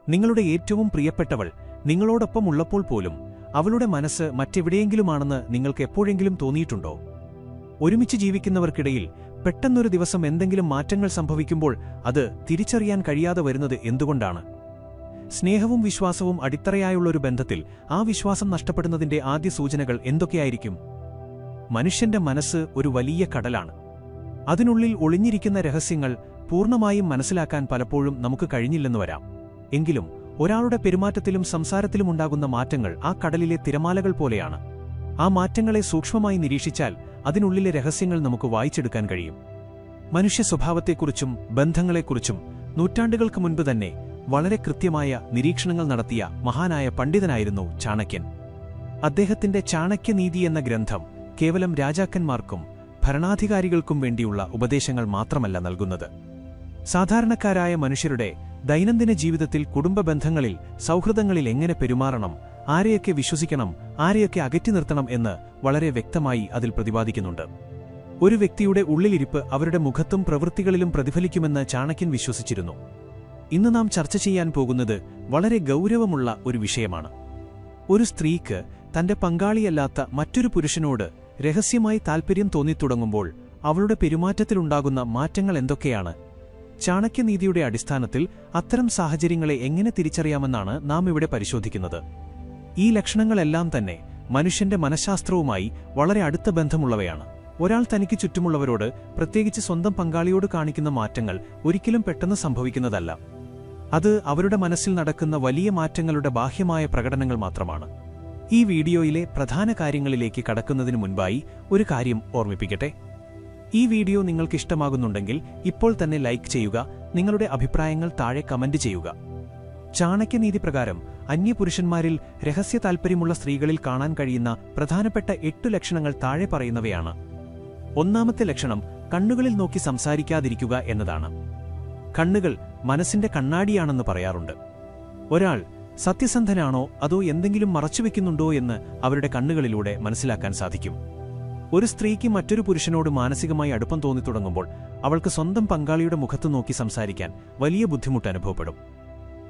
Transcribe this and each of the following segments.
നിങ്ങളുടെ ഏറ്റവും പ്രിയപ്പെട്ടവൾ നിങ്ങളോടൊപ്പം ഉള്ളപ്പോൾ പോലും അവളുടെ മനസ്സ് മറ്റെവിടെയെങ്കിലുമാണെന്ന് നിങ്ങൾക്ക് എപ്പോഴെങ്കിലും തോന്നിയിട്ടുണ്ടോ? ഒരുമിച്ച് ജീവിക്കുന്നവർക്കിടയിൽ പെട്ടെന്നൊരു ദിവസം എന്തെങ്കിലും മാറ്റങ്ങൾ സംഭവിക്കുമ്പോൾ അത് തിരിച്ചറിയാൻ കഴിയാതെ വരുന്നത് എന്തുകൊണ്ടാണ്? സ്നേഹവും വിശ്വാസവും അടിത്തറയായുള്ളൊരു ബന്ധത്തിൽ ആ വിശ്വാസം നഷ്ടപ്പെടുന്നതിന്റെ ആദ്യ സൂചനകൾ എന്തൊക്കെയായിരിക്കും? മനുഷ്യന്റെ മനസ്സ് ഒരു വലിയ കടലാണ്. അതിനുള്ളിൽ ഒളിഞ്ഞിരിക്കുന്ന രഹസ്യങ്ങൾ പൂർണ്ണമായും മനസ്സിലാക്കാൻ പലപ്പോഴും നമുക്ക് കഴിഞ്ഞില്ലെന്ന് വരാം. എങ്കിലും ഒരാളുടെ പെരുമാറ്റത്തിലും സംസാരത്തിലുമുണ്ടാകുന്ന മാറ്റങ്ങൾ ആ കടലിലെ തിരമാലകൾ പോലെയാണ്. ആ മാറ്റങ്ങളെ സൂക്ഷ്മമായി നിരീക്ഷിച്ചാൽ അതിനുള്ളിലെ രഹസ്യങ്ങൾ നമുക്ക് വായിച്ചെടുക്കാൻ കഴിയും. മനുഷ്യ സ്വഭാവത്തെക്കുറിച്ചും ബന്ധങ്ങളെക്കുറിച്ചും നൂറ്റാണ്ടുകൾക്ക് മുൻപ് തന്നെ വളരെ കൃത്യമായ നിരീക്ഷണങ്ങൾ നടത്തിയ മഹാനായ പണ്ഡിതനായിരുന്നു ചാണക്യൻ. അദ്ദേഹത്തിന്റെ ചാണക്യനീതി എന്ന ഗ്രന്ഥം കേവലം രാജാക്കന്മാർക്കും ഭരണാധികാരികൾക്കും വേണ്ടിയുള്ള ഉപദേശങ്ങൾ മാത്രമല്ല നൽകുന്നത്. സാധാരണക്കാരായ മനുഷ്യരുടെ ദൈനംദിന ജീവിതത്തിൽ കുടുംബ ബന്ധങ്ങളിൽ, സൗഹൃദങ്ങളിൽ എങ്ങനെ പെരുമാറണം, ആരെയൊക്കെ വിശ്വസിക്കണം, ആരെയൊക്കെ അകറ്റി നിർത്തണം എന്ന് വളരെ വ്യക്തമായി അതിൽ പ്രതിപാദിക്കുന്നുണ്ട്. ഒരു വ്യക്തിയുടെ ഉള്ളിലിരിപ്പ് അവരുടെ മുഖത്തും പ്രവൃത്തികളിലും പ്രതിഫലിക്കുമെന്ന് ചാണക്യൻ വിശ്വസിച്ചിരുന്നു. ഇന്ന് നാം ചർച്ച ചെയ്യാൻ പോകുന്നത് വളരെ ഗൗരവമുള്ള ഒരു വിഷയമാണ്. ഒരു സ്ത്രീക്ക് തന്റെ പങ്കാളിയല്ലാത്ത മറ്റൊരു പുരുഷനോട് രഹസ്യമായി താൽപ്പര്യം തോന്നിത്തുടങ്ങുമ്പോൾ അവളുടെ പെരുമാറ്റത്തിലുണ്ടാകുന്ന മാറ്റങ്ങൾ എന്തൊക്കെയാണ്? ചാണക്യനീതിയുടെ അടിസ്ഥാനത്തിൽ അത്തരം സാഹചര്യങ്ങളെ എങ്ങനെ തിരിച്ചറിയാമെന്നാണ് നാം ഇവിടെ പരിശോധിക്കുന്നത്. ഈ ലക്ഷണങ്ങളെല്ലാം തന്നെ മനുഷ്യന്റെ മനഃശാസ്ത്രവുമായി വളരെ അടുത്ത ബന്ധമുള്ളവയാണ്. ഒരാൾ തനിക്ക് ചുറ്റുമുള്ളവരോട്, പ്രത്യേകിച്ച് സ്വന്തം പങ്കാളിയോട് കാണിക്കുന്ന മാറ്റങ്ങൾ ഒരിക്കലും പെട്ടെന്ന് സംഭവിക്കുന്നതല്ല. അത് അവരുടെ മനസ്സിൽ നടക്കുന്ന വലിയ മാറ്റങ്ങളുടെ ബാഹ്യമായ പ്രകടനങ്ങൾ മാത്രമാണ്. ഈ വീഡിയോയിലെ പ്രധാന കാര്യങ്ങളിലേക്ക് കടക്കുന്നതിനു മുൻപായി ഒരു കാര്യം ഓർമ്മിപ്പിക്കട്ടെ. ഈ വീഡിയോ നിങ്ങൾക്ക് ഇഷ്ടമാകുന്നുണ്ടെങ്കിൽ ഇപ്പോൾ തന്നെ ലൈക്ക് ചെയ്യുക, നിങ്ങളുടെ അഭിപ്രായങ്ങൾ താഴെ കമന്റ് ചെയ്യുക. ചാണക്യനീതി പ്രകാരം അന്യപുരുഷന്മാരിൽ രഹസ്യ താൽപ്പര്യമുള്ള സ്ത്രീകളിൽ കാണാൻ കഴിയുന്ന പ്രധാനപ്പെട്ട 8 ലക്ഷണങ്ങൾ താഴെ പറയുന്നവയാണ്. ഒന്നാമത്തെ ലക്ഷണം കണ്ണുകളിൽ നോക്കി സംസാരിക്കാതിരിക്കുക എന്നതാണ്. കണ്ണുകൾ മനസ്സിന്റെ കണ്ണാടിയാണെന്ന് പറയാറുണ്ട്. ഒരാൾ സത്യസന്ധനാണോ അതോ എന്തെങ്കിലും മറച്ചുവെക്കുന്നുണ്ടോ എന്ന് അവരുടെ കണ്ണുകളിലൂടെ മനസ്സിലാക്കാൻ സാധിക്കും. ഒരു സ്ത്രീക്ക് മറ്റൊരു പുരുഷനോട് മാനസികമായി അടുപ്പം തോന്നിത്തുടങ്ങുമ്പോൾ അവൾക്ക് സ്വന്തം പങ്കാളിയുടെ മുഖത്ത് നോക്കി സംസാരിക്കാൻ വലിയ ബുദ്ധിമുട്ട് അനുഭവപ്പെടും.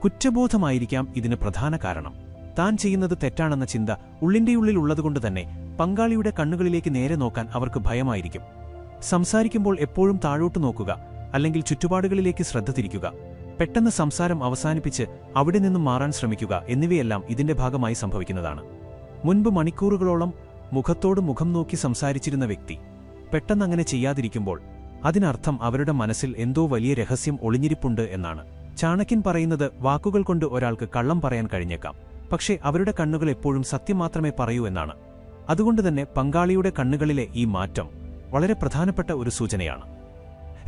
കുറ്റബോധമായിരിക്കാം ഇതിന് പ്രധാന കാരണം. താൻ ചെയ്യുന്നത് തെറ്റാണെന്ന ചിന്ത ഉള്ളിന്റെയുള്ളിൽ ഉള്ളതുകൊണ്ട് തന്നെ പങ്കാളിയുടെ കണ്ണുകളിലേക്ക് നേരെ നോക്കാൻ അവർക്ക് ഭയമായിരിക്കും. സംസാരിക്കുമ്പോൾ എപ്പോഴും താഴോട്ട് നോക്കുക, അല്ലെങ്കിൽ ചുറ്റുപാടുകളിലേക്ക് ശ്രദ്ധ തിരിക്കുക, പെട്ടെന്ന് സംസാരം അവസാനിപ്പിച്ച് അവിടെ നിന്നും മാറാൻ ശ്രമിക്കുക എന്നിവയെല്ലാം ഇതിന്റെ ഭാഗമായി സംഭവിക്കുന്നതാണ്. മുൻപ് മണിക്കൂറുകളോളം മുഖത്തോട് മുഖം നോക്കി സംസാരിച്ചിരുന്ന വ്യക്തി പെട്ടെന്ന് അങ്ങനെ ചെയ്യാതിരിക്കുമ്പോൾ അതിനർത്ഥം അവരുടെ മനസ്സിൽ എന്തോ വലിയ രഹസ്യം ഒളിഞ്ഞിരിപ്പുണ്ട് എന്നാണ്. ചാണക്യൻ പറയുന്നത് വാക്കുകൾ കൊണ്ട് ഒരാൾക്ക് കള്ളം പറയാൻ കഴിഞ്ഞേക്കാം, പക്ഷേ അവരുടെ കണ്ണുകൾ എപ്പോഴും സത്യം മാത്രമേ പറയൂ എന്നാണ്. അതുകൊണ്ടുതന്നെ പങ്കാളിയുടെ കണ്ണുകളിലെ ഈ മാറ്റം വളരെ പ്രധാനപ്പെട്ട ഒരു സൂചനയാണ്.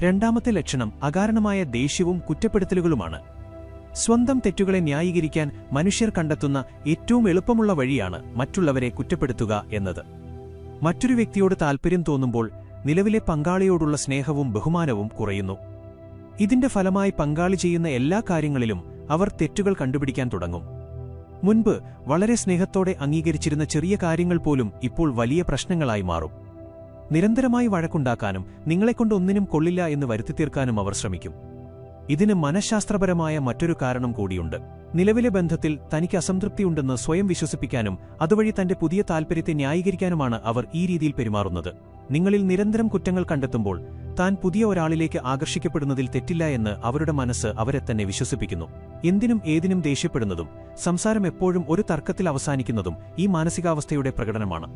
രണ്ടാമത്തെ ലക്ഷണം അകാരണമായ ദേഷ്യവും കുറ്റപ്പെടുത്തലുകളുമാണ്. സ്വന്തം തെറ്റുകളെ ന്യായീകരിക്കാൻ മനുഷ്യർ കണ്ടെത്തുന്ന ഏറ്റവും എളുപ്പമുള്ള വഴിയാണ് മറ്റുള്ളവരെ കുറ്റപ്പെടുത്തുക എന്നത്. മറ്റൊരു വ്യക്തിയോട് താൽപ്പര്യം തോന്നുമ്പോൾ നിലവിലെ പങ്കാളിയോടുള്ള സ്നേഹവും ബഹുമാനവും കുറയുന്നു. ഇതിന്റെ ഫലമായി പങ്കാളി ചെയ്യുന്ന എല്ലാ കാര്യങ്ങളിലും അവർ തെറ്റുകൾ കണ്ടുപിടിക്കാൻ തുടങ്ങും. മുൻപ് വളരെ സ്നേഹത്തോടെ അംഗീകരിച്ചിരുന്ന ചെറിയ കാര്യങ്ങൾ പോലും ഇപ്പോൾ വലിയ പ്രശ്നങ്ങളായി മാറും. നിരന്തരമായി വഴക്കുണ്ടാക്കാനും നിങ്ങളെക്കൊണ്ട് ഒന്നിനും കൊള്ളില്ല എന്ന് വരുത്തിത്തീർക്കാനും അവർ ശ്രമിക്കും. ഇതിന് മനഃശാസ്ത്രപരമായ മറ്റൊരു കാരണം കൂടിയുണ്ട്. നിലവിലെ ബന്ധത്തിൽ തനിക്ക് അസംതൃപ്തിയുണ്ടെന്ന് സ്വയം വിശ്വസിപ്പിക്കാനും അതുവഴി തന്റെ പുതിയ താൽപ്പര്യത്തെ ന്യായീകരിക്കാനുമാണ് അവർ ഈ രീതിയിൽ പെരുമാറുന്നത്. നിങ്ങളിൽ നിരന്തരം കുറ്റങ്ങൾ കണ്ടെത്തുമ്പോൾ താൻ പുതിയ ഒരാളിലേക്ക് ആകർഷിക്കപ്പെടുന്നതിൽ തെറ്റില്ല എന്ന് അവരുടെ മനസ്സ് അവരെ തന്നെ വിശ്വസിപ്പിക്കുന്നു. എന്തിനും ഏതിനും ദേഷ്യപ്പെടുന്നതും സംസാരം എപ്പോഴും ഒരു തർക്കത്തിൽ അവസാനിക്കുന്നതും ഈ മാനസികാവസ്ഥയുടെ പ്രകടനമാണ്.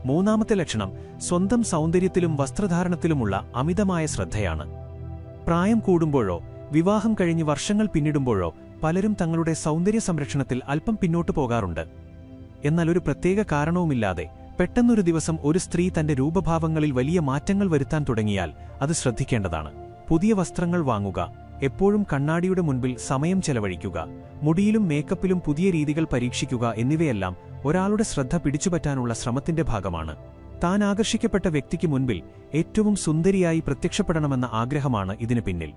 മൂന്നാമത്തെ ലക്ഷണം സ്വന്തം സൗന്ദര്യത്തിലും വസ്ത്രധാരണത്തിലുമുള്ള അമിതമായ ശ്രദ്ധയാണ്. പ്രായം കൂടുമ്പോഴോ വിവാഹം കഴിഞ്ഞ് വർഷങ്ങൾ പിന്നിടുമ്പോഴോ പലരും തങ്ങളുടെ സൗന്ദര്യ സംരക്ഷണത്തിൽ അല്പം പിന്നോട്ടു പോകാറുണ്ട്. എന്നാൽ ഒരു പ്രത്യേക കാരണവുമില്ലാതെ പെട്ടെന്നൊരു ദിവസം ഒരു സ്ത്രീ തന്റെ രൂപഭാവങ്ങളിൽ വലിയ മാറ്റങ്ങൾ വരുത്താൻ തുടങ്ങിയാൽ അത് ശ്രദ്ധിക്കേണ്ടതാണ്. പുതിയ വസ്ത്രങ്ങൾ വാങ്ങുക, എപ്പോഴും കണ്ണാടിയുടെ മുൻപിൽ സമയം ചെലവഴിക്കുക, മുടിയിലും മേക്കപ്പിലും പുതിയ രീതികൾ പരീക്ഷിക്കുക എന്നിവയെല്ലാം ഒരാളുടെ ശ്രദ്ധ പിടിച്ചുപറ്റാനുള്ള ശ്രമത്തിന്റെ ഭാഗമാണ്. താൻ ആകർഷിക്കപ്പെട്ട വ്യക്തിക്ക് മുൻപിൽ ഏറ്റവും സുന്ദരിയായി പ്രത്യക്ഷപ്പെടണമെന്ന ആഗ്രഹമാണ് ഇതിന് പിന്നിൽ.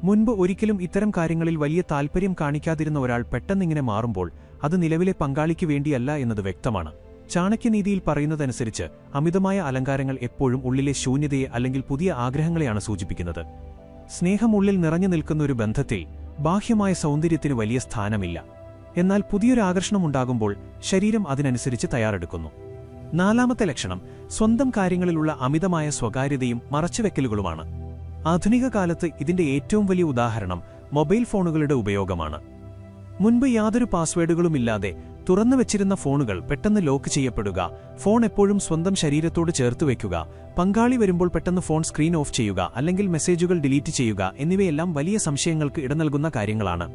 മുൻപ് ഒരിക്കലും ഇത്തരം കാര്യങ്ങളിൽ വലിയ താൽപ്പര്യം കാണിക്കാതിരുന്ന ഒരാൾ പെട്ടെന്നിങ്ങനെ മാറുമ്പോൾ അത് നിലവിലെ പങ്കാളിക്ക് വേണ്ടിയല്ല എന്നത് വ്യക്തമാണ്. ചാണക്യനീതിയിൽ പറയുന്നതനുസരിച്ച് അമിതമായ അലങ്കാരങ്ങൾ എപ്പോഴും ഉള്ളിലെ ശൂന്യതയെ അല്ലെങ്കിൽ പുതിയ ആഗ്രഹങ്ങളെയാണ് സൂചിപ്പിക്കുന്നത്. സ്നേഹം ഉള്ളിൽ നിറഞ്ഞു നിൽക്കുന്ന ഒരു ബന്ധത്തിൽ ബാഹ്യമായ സൗന്ദര്യത്തിന് വലിയ സ്ഥാനമില്ല. എന്നാൽ പുതിയൊരു ആകർഷണമുണ്ടാകുമ്പോൾ ശരീരം അതിനനുസരിച്ച് തയ്യാറെടുക്കുന്നു. നാലാമത്തെ ലക്ഷണം സ്വന്തം കാര്യങ്ങളിലുള്ള അമിതമായ സ്വകാര്യതയും മറച്ചുവെക്കലുകളുമാണ്. ആധുനിക കാലത്ത് ഇതിന്റെ ഏറ്റവും വലിയ ഉദാഹരണം മൊബൈൽ ഫോണുകളുടെ ഉപയോഗമാണ്. മുൻപ് യാതൊരു പാസ്വേഡുകളുമില്ലാതെ തുറന്നു വെച്ചിരുന്ന ഫോണുകൾ പെട്ടെന്ന് ലോക്ക് ചെയ്യപ്പെടുക, ഫോൺ എപ്പോഴും സ്വന്തം ശരീരത്തോട് ചേർത്തുവെക്കുക, പങ്കാളി വരുമ്പോൾ പെട്ടെന്ന് ഫോൺ സ്ക്രീൻ ഓഫ് ചെയ്യുക അല്ലെങ്കിൽ മെസ്സേജുകൾ ഡിലീറ്റ് ചെയ്യുക എന്നിവയെല്ലാം വലിയ സംശയങ്ങൾക്ക് ഇടനൽകുന്ന കാര്യങ്ങളാണ്.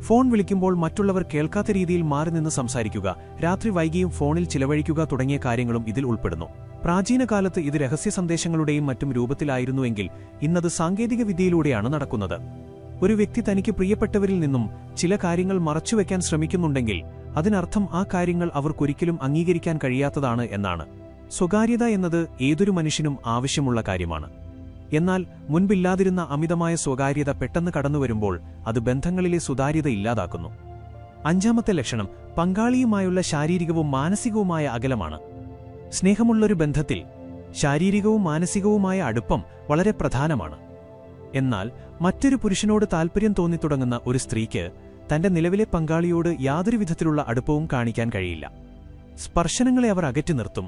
ഫോൺ വിളിക്കുമ്പോൾ മറ്റുള്ളവർ കേൾക്കാത്ത രീതിയിൽ മാറി നിന്ന് സംസാരിക്കുക, രാത്രി വൈകിയും ഫോണിൽ ചിലവഴിക്കുക തുടങ്ങിയ കാര്യങ്ങളും ഇതിൽ ഉൾപ്പെടുന്നു. പ്രാചീന കാലത്ത് ഇത് രഹസ്യ സന്ദേശങ്ങളുടെയും മറ്റും രൂപത്തിലായിരുന്നുവെങ്കിൽ ഇന്നത് സാങ്കേതിക വിദ്യയിലൂടെയാണ് നടക്കുന്നത്. ഒരു വ്യക്തി തനിക്ക് പ്രിയപ്പെട്ടവരിൽ നിന്നും ചില കാര്യങ്ങൾ മറച്ചുവെക്കാൻ ശ്രമിക്കുന്നുണ്ടെങ്കിൽ അതിനർത്ഥം ആ കാര്യങ്ങൾ അവർക്കൊരിക്കലും അംഗീകരിക്കാൻ കഴിയാത്തതാണ് എന്നാണ്. സ്വകാര്യത എന്നത് ഏതൊരു മനുഷ്യനും ആവശ്യമുള്ള കാര്യമാണ്. എന്നാൽ മുൻപില്ലാതിരുന്ന അമിതമായ സ്വകാര്യത പെട്ടെന്ന് കടന്നുവരുമ്പോൾ അത് ബന്ധങ്ങളിലെ സുതാര്യത ഇല്ലാതാക്കുന്നു. അഞ്ചാമത്തെ ലക്ഷണം പങ്കാളിയുമായുള്ള ശാരീരികവും മാനസികവുമായ അകലമാണ്. സ്നേഹമുള്ളൊരു ബന്ധത്തിൽ ശാരീരികവും മാനസികവുമായ അടുപ്പം വളരെ പ്രധാനമാണ്. എന്നാൽ മറ്റൊരു പുരുഷനോട് താൽപര്യം തോന്നിത്തുടങ്ങുന്ന ഒരു സ്ത്രീക്ക് തന്റെ നിലവിലെ പങ്കാളിയോട് യാതൊരു വിധത്തിലുള്ള അടുപ്പവും കാണിക്കാൻ കഴിയില്ല. സ്പർശനങ്ങളെ അവർ അകറ്റി നിർത്തും.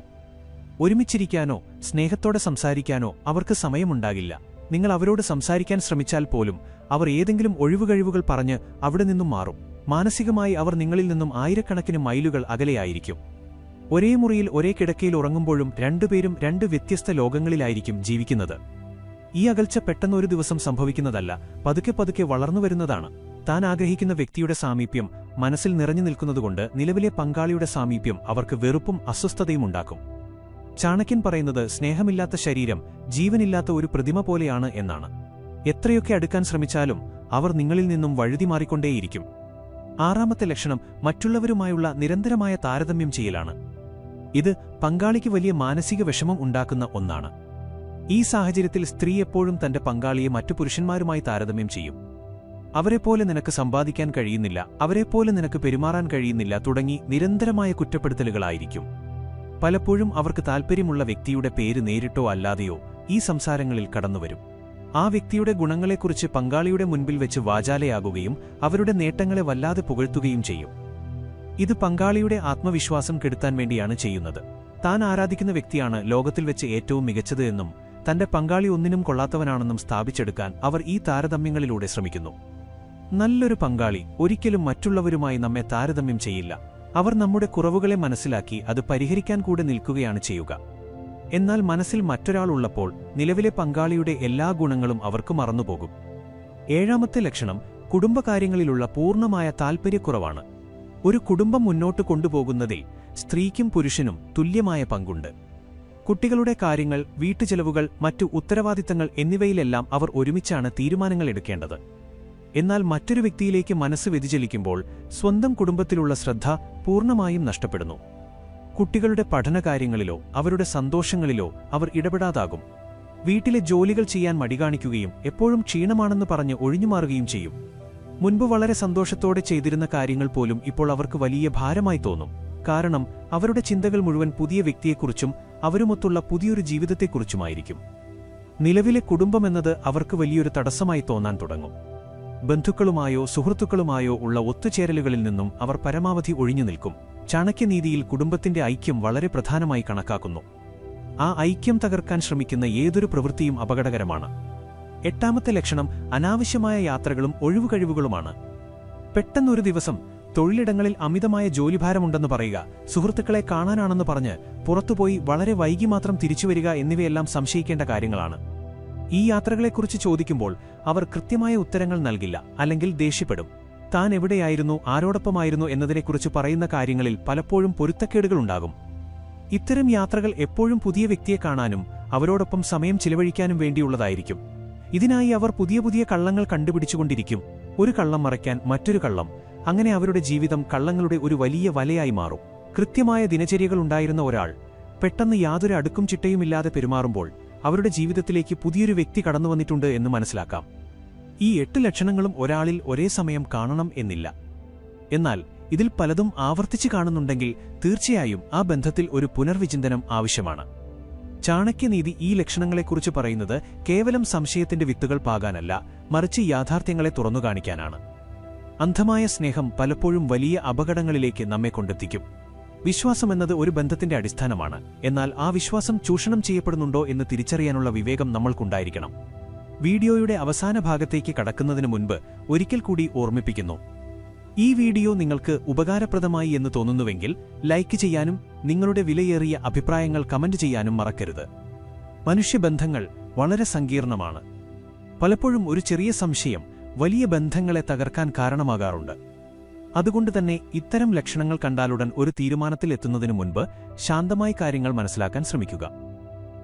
ഒരുമിച്ചിരിക്കാനോ സ്നേഹത്തോടെ സംസാരിക്കാനോ അവർക്ക് സമയമുണ്ടാകില്ല. നിങ്ങൾ അവരോട് സംസാരിക്കാൻ ശ്രമിച്ചാൽ പോലും അവർ ഏതെങ്കിലും ഒഴിവുകഴിവുകൾ പറഞ്ഞ് അവിടെ നിന്നും മാറും. മാനസികമായി അവർ നിങ്ങളിൽ നിന്നും ആയിരക്കണക്കിന് മൈലുകൾ അകലെയായിരിക്കും. ഒരേ മുറിയിൽ ഒരേ കിടക്കയിൽ ഉറങ്ങുമ്പോഴും രണ്ടുപേരും രണ്ട് വ്യത്യസ്ത ലോകങ്ങളിലായിരിക്കും ജീവിക്കുന്നത്. ഈ അകൽച്ച പെട്ടെന്ന് ഒരു ദിവസം സംഭവിക്കുന്നതല്ല, പതുക്കെ പതുക്കെ വളർന്നുവരുന്നതാണ്. താൻ ആഗ്രഹിക്കുന്ന വ്യക്തിയുടെ സാമീപ്യം മനസ്സിൽ നിറഞ്ഞു നിൽക്കുന്നതുകൊണ്ട് നിലവിലെ പങ്കാളിയുടെ സാമീപ്യം അവർക്ക് വെറുപ്പും അസ്വസ്ഥതയും ഉണ്ടാക്കും. ചാണക്യൻ പറയുന്നത് സ്നേഹമില്ലാത്ത ശരീരം ജീവനില്ലാത്ത ഒരു പ്രതിമ പോലെയാണ് എന്നാണ്. എത്രയൊക്കെ അടുക്കാൻ ശ്രമിച്ചാലും അവർ നിങ്ങളിൽ നിന്നും വഴുതിമാറിക്കൊണ്ടേയിരിക്കും. ആറാമത്തെ ലക്ഷണം മറ്റുള്ളവരുമായുള്ള നിരന്തരമായ താരതമ്യം ചെയ്യലാണ്. ഇത് പങ്കാളിക്ക് വലിയ മാനസിക വിഷമം ഉണ്ടാക്കുന്ന ഒന്നാണ്. ഈ സാഹചര്യത്തിൽ സ്ത്രീ എപ്പോഴും തന്റെ പങ്കാളിയെ മറ്റു പുരുഷന്മാരുമായി താരതമ്യം ചെയ്യും. അവരെപ്പോലെ നിനക്ക് സമ്പാദിക്കാൻ കഴിയുന്നില്ല, അവരെപ്പോലെ നിനക്ക് പെരുമാറാൻ കഴിയുന്നില്ല തുടങ്ങി നിരന്തരമായ കുറ്റപ്പെടുത്തലുകളായിരിക്കും. പലപ്പോഴും അവർക്ക് താൽപ്പര്യമുള്ള വ്യക്തിയുടെ പേര് നേരിട്ടോ അല്ലാതെയോ ഈ സംസാരങ്ങളിൽ കടന്നുവരും. ആ വ്യക്തിയുടെ ഗുണങ്ങളെക്കുറിച്ച് പങ്കാളിയുടെ മുൻപിൽ വെച്ച് വാചാലയാകുകയും അവരുടെ നേട്ടങ്ങളെ വല്ലാതെ പുകഴ്ത്തുകയും ചെയ്യും. ഇത് പങ്കാളിയുടെ ആത്മവിശ്വാസം കെടുത്താൻ വേണ്ടിയാണ് ചെയ്യുന്നത്. താൻ ആരാധിക്കുന്ന വ്യക്തിയാണ് ലോകത്തിൽ വെച്ച് ഏറ്റവും മികച്ചത് എന്നും തന്റെ പങ്കാളി ഒന്നിനും കൊള്ളാത്തവനാണെന്നും സ്ഥാപിച്ചെടുക്കാൻ അവർ ഈ താരതമ്യങ്ങളിലൂടെ ശ്രമിക്കുന്നു. നല്ലൊരു പങ്കാളി ഒരിക്കലും മറ്റുള്ളവരുമായി നമ്മെ താരതമ്യം ചെയ്യില്ല. അവർ നമ്മുടെ കുറവുകളെ മനസ്സിലാക്കി അത് പരിഹരിക്കാൻ കൂടെ നിൽക്കുകയാണ് ചെയ്യുക. എന്നാൽ മനസ്സിൽ മറ്റൊരാൾ ഉള്ളപ്പോൾ നിലവിലെ പങ്കാളിയുടെ എല്ലാ ഗുണങ്ങളും അവർക്ക് മറന്നുപോകും. ഏഴാമത്തെ ലക്ഷണം കുടുംബകാര്യങ്ങളിലുള്ള പൂർണ്ണമായ താൽപ്പര്യക്കുറവാണ്. ഒരു കുടുംബം മുന്നോട്ട് കൊണ്ടുപോകുന്നതിൽ സ്ത്രീക്കും പുരുഷനും തുല്യമായ പങ്കുണ്ട്. കുട്ടികളുടെ കാര്യങ്ങൾ, വീട്ടുചെലവുകൾ, മറ്റു ഉത്തരവാദിത്തങ്ങൾ എന്നിവയിലെല്ലാം അവർ ഒരുമിച്ചാണ് തീരുമാനങ്ങൾ എടുക്കേണ്ടത്. എന്നാൽ മറ്റൊരു വ്യക്തിയിലേക്ക് മനസ്സ് വ്യതിചലിക്കുമ്പോൾ സ്വന്തം കുടുംബത്തിലുള്ള ശ്രദ്ധ പൂർണ്ണമായും നഷ്ടപ്പെടുന്നു. കുട്ടികളുടെ പഠനകാര്യങ്ങളിലോ അവരുടെ സന്തോഷങ്ങളിലോ അവർ ഇടപെടാതാകും. വീട്ടിലെ ജോലികൾ ചെയ്യാൻ മടികാണിക്കുകയും എപ്പോഴും ക്ഷീണമാണെന്ന് പറഞ്ഞ് ഒഴിഞ്ഞുമാറുകയും ചെയ്യും. മുൻപ് വളരെ സന്തോഷത്തോടെ ചെയ്തിരുന്ന കാര്യങ്ങൾ പോലും ഇപ്പോൾ അവർക്ക് വലിയ ഭാരമായി തോന്നും. കാരണം അവരുടെ ചിന്തകൾ മുഴുവൻ പുതിയ വ്യക്തിയെക്കുറിച്ചും അവരുമൊത്തുള്ള പുതിയൊരു ജീവിതത്തെക്കുറിച്ചുമായിരിക്കും. നിലവിലെ കുടുംബമെന്നത് അവർക്ക് വലിയൊരു തടസ്സമായി തോന്നാൻ തുടങ്ങും. ബന്ധുക്കളുമായോ സുഹൃത്തുക്കളുമായോ ഉള്ള ഒത്തുചേരലുകളിൽ നിന്നും അവർ പരമാവധി ഒഴിഞ്ഞു നിൽക്കും. ചാണക്യനീതിയിൽ കുടുംബത്തിന്റെ ഐക്യം വളരെ പ്രധാനമായി കണക്കാക്കുന്നു. ആ ഐക്യം തകർക്കാൻ ശ്രമിക്കുന്ന ഏതൊരു പ്രവൃത്തിയും അപകടകരമാണ്. എട്ടാമത്തെ ലക്ഷണം അനാവശ്യമായ യാത്രകളും ഒഴിവുകഴിവുകളുമാണ്. പെട്ടെന്നൊരു ദിവസം തൊഴിലിടങ്ങളിൽ അമിതമായ ജോലിഭാരമുണ്ടെന്ന് പറയുക, സുഹൃത്തുക്കളെ കാണാനാണെന്ന് പറഞ്ഞ് പുറത്തുപോയി വളരെ വൈകി മാത്രം തിരിച്ചുവരിക എന്നിവയെല്ലാം സംശയിക്കേണ്ട കാര്യങ്ങളാണ്. ഈ യാത്രകളെക്കുറിച്ച് ചോദിക്കുമ്പോൾ അവർ കൃത്യമായ ഉത്തരങ്ങൾ നൽകില്ല, അല്ലെങ്കിൽ ദേഷ്യപ്പെടും. താൻ എവിടെയായിരുന്നു, ആരോടൊപ്പമായിരുന്നു എന്നതിനെക്കുറിച്ച് പറയുന്ന കാര്യങ്ങളിൽ പലപ്പോഴും പൊരുത്തക്കേടുകളുണ്ടാകും. ഇത്തരം യാത്രകൾ എപ്പോഴും പുതിയ വ്യക്തിയെ കാണാനും അവരോടൊപ്പം സമയം ചിലവഴിക്കാനും വേണ്ടിയുള്ളതായിരിക്കും. ഇതിനായി അവർ പുതിയ പുതിയ കള്ളങ്ങൾ കണ്ടുപിടിച്ചുകൊണ്ടിരിക്കും. ഒരു കള്ളം മറയ്ക്കാൻ മറ്റൊരു കള്ളം. അങ്ങനെ അവരുടെ ജീവിതം കള്ളങ്ങളുടെ ഒരു വലിയ വലയായി മാറും. കൃത്യമായ ദിനചര്യകളുണ്ടായിരുന്ന ഒരാൾ പെട്ടെന്ന് യാതൊരു അടുക്കും ചിട്ടയുമില്ലാതെ പെരുമാറുമ്പോൾ അവരുടെ ജീവിതത്തിലേക്ക് പുതിയൊരു വ്യക്തി കടന്നുവന്നിട്ടുണ്ട് എന്ന് മനസ്സിലാക്കാം. ഈ 8 ലക്ഷണങ്ങളും ഒരാളിൽ ഒരേ സമയം കാണണം എന്നില്ല. എന്നാൽ ഇതിൽ പലതും ആവർത്തിച്ച് കാണുന്നുണ്ടെങ്കിൽ തീർച്ചയായും ആ ബന്ധത്തിൽ ഒരു പുനർവിചിന്തനം ആവശ്യമാണ്. ചാണക്യനീതി ഈ ലക്ഷണങ്ങളെക്കുറിച്ച് പറയുന്നത് കേവലം സംശയത്തിന്റെ വിത്തുകൾ പാകാനല്ല, മറിച്ച് യാഥാർത്ഥ്യങ്ങളെ തുറന്നുകാണിക്കാനാണ്. അന്ധമായ സ്നേഹം പലപ്പോഴും വലിയ അപകടങ്ങളിലേക്ക് നമ്മെ കൊണ്ടെത്തിക്കും. വിശ്വാസമെന്നത് ഒരു ബന്ധത്തിന്റെ അടിസ്ഥാനമാണ്. എന്നാൽ ആ വിശ്വാസം ചൂഷണം ചെയ്യപ്പെടുന്നുണ്ടോ എന്ന് തിരിച്ചറിയാനുള്ള വിവേകം നമ്മൾക്കുണ്ടായിരിക്കണം. വീഡിയോയുടെ അവസാന ഭാഗത്തേക്ക് കടക്കുന്നതിന് മുൻപ് ഒരിക്കൽ കൂടി ഓർമ്മിപ്പിക്കുന്നു. ഈ വീഡിയോ നിങ്ങൾക്ക് ഉപകാരപ്രദമായി എന്ന് തോന്നുന്നുവെങ്കിൽ ലൈക്ക് ചെയ്യാനും നിങ്ങളുടെ വിലയേറിയ അഭിപ്രായങ്ങൾ കമന്റ് ചെയ്യാനും മറക്കരുത്. മനുഷ്യബന്ധങ്ങൾ വളരെ സങ്കീർണമാണ്. പലപ്പോഴും ഒരു ചെറിയ സംശയം വലിയ ബന്ധങ്ങളെ തകർക്കാൻ കാരണമാകാറുണ്ട്. അതുകൊണ്ടുതന്നെ ഇത്തരം ലക്ഷണങ്ങൾ കണ്ടാലുടൻ ഒരു തീരുമാനത്തിൽ എത്തുന്നതിനു മുൻപ് ശാന്തമായി കാര്യങ്ങൾ മനസ്സിലാക്കാൻ ശ്രമിക്കുക.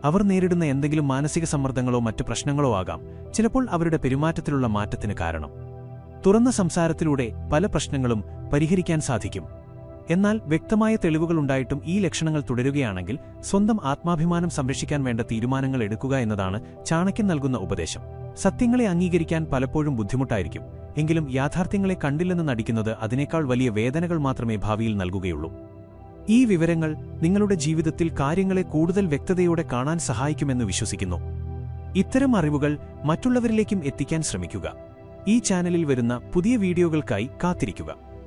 അവർ നേരിടുന്ന എന്തെങ്കിലും മാനസിക സമ്മർദ്ദങ്ങളോ മറ്റു പ്രശ്നങ്ങളോ ആകാം ചിലപ്പോൾ അവരുടെ പെരുമാറ്റത്തിലുള്ള മാറ്റത്തിന് കാരണം. തുറന്ന സംസാരത്തിലൂടെ പല പ്രശ്നങ്ങളും പരിഹരിക്കാൻ സാധിക്കും. എന്നാൽ വ്യക്തമായ തെളിവുകളുണ്ടായിട്ടും ഈ ലക്ഷണങ്ങൾ തുടരുകയാണെങ്കിൽ സ്വന്തം ആത്മാഭിമാനം സംരക്ഷിക്കാൻ വേണ്ട തീരുമാനങ്ങൾ എടുക്കുക എന്നതാണ് ചാണക്യൻ നൽകുന്ന ഉപദേശം. സത്യങ്ങളെ അംഗീകരിക്കാൻ പലപ്പോഴും ബുദ്ധിമുട്ടായിരിക്കും. എങ്കിലും യാഥാർത്ഥ്യങ്ങളെ കണ്ടില്ലെന്ന് നടിക്കുന്നത് അതിനേക്കാൾ വലിയ വേദനകൾ മാത്രമേ ഭാവിയിൽ നൽകുകയുള്ളൂ. ഈ വിവരങ്ങൾ നിങ്ങളുടെ ജീവിതത്തിൽ കാര്യങ്ങളെ കൂടുതൽ വ്യക്തതയോടെ കാണാൻ സഹായിക്കുമെന്ന് വിശ്വസിക്കുന്നു. ഇത്തരം അറിവുകൾ മറ്റുള്ളവരിലേക്കും എത്തിക്കാൻ ശ്രമിക്കുക. ഈ ചാനലിൽ വരുന്ന പുതിയ വീഡിയോകൾക്കായി കാത്തിരിക്കുക.